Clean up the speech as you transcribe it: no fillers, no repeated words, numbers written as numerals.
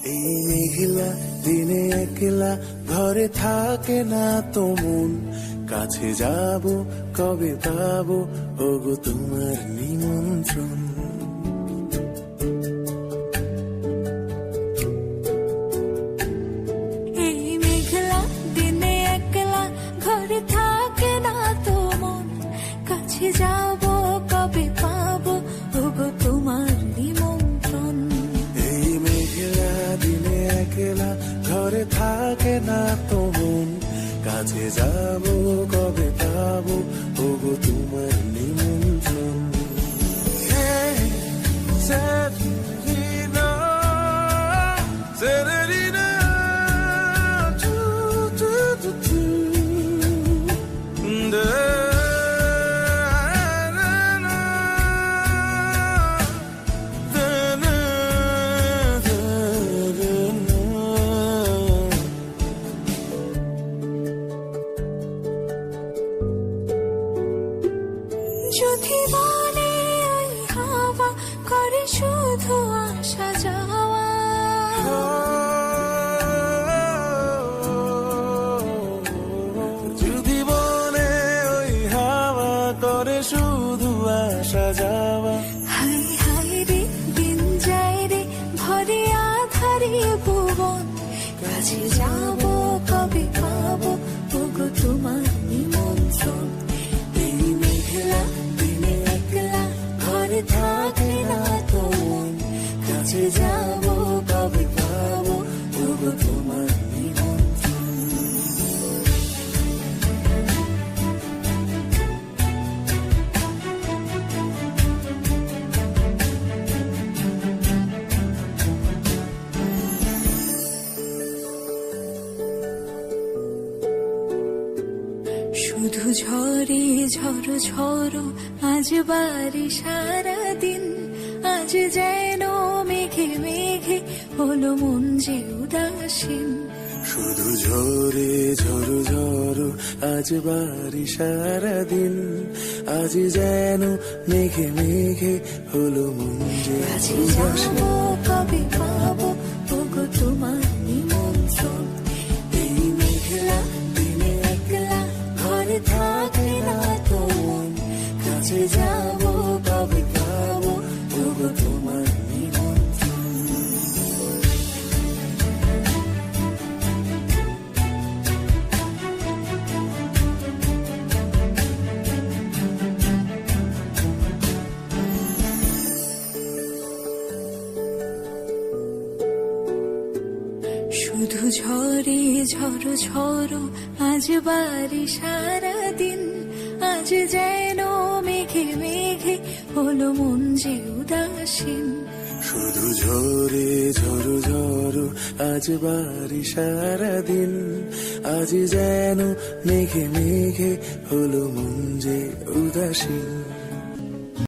এই মেঘলা দিনে একলা ঘরে থাকে না তো মন, কাছে যাব কবে পাবো ওগো তোমার নিমন্ত্রণ। এই মেঘলা দিনে একলা ঘরে থাকে না তো মন, কাছে যাব কবে পাবো ওগো তোমার নিমন্ত্রণ। এই মেঘলা দিনে একলা ঘরে থাকে না তো মন, কাছে যাব কবে পাবো ওগো তোমার নিমন্ত্রণ। Severina, Severina, যদি বলে ওই হাওয়া করে শুধু আসা যাওয়া, যদি বলে ওই হাওয়া করে শুধু আসা যাওয়া, হাই হাই রে দিন যায় রে ভরে আধারে ভুবন, কাছে যাব কবে পাবো ওগো তোমার নিমন্ত্রণ। এই মেঘলা দিনে একলা ঘরে থাকে না তো মন, কাছে যাব কবে পাবো ওগো তোমার নিমন্ত্রণ। শুধু ঝরে ঝড়ো ঝড়ো আজ বাড়ি সারাদিন, আজ যেন মেঘে মেঘে হলো মন যে উদাসীন। শুধু ঝরে ঝড়ো ঝড়ো আজ বাড়ি সারাদিন, আজ যেন মেঘে মেঘে হলো মন যে কাছে যাব কবে পাবো ওগো তোমার নিমন্ত্রণ। এই মেঘলা দিনে একলা ঘরে থাকে না তো মন, কাছে যাব কবে পাবো ওগো তোমার নিমন্ত্রণ। শুধু ঝরে ঝড়ো ঝড়ো আজ বাড়ি সারাদিন, আজ যেন মেঘে মেঘে হলো মন যে উদাসীন। শুধু ঝরে ঝড়ো ঝড়ো আজ বাড়ি সারাদিন, আজ যেন মেঘে মেঘে হলো মন যে উদাসীন।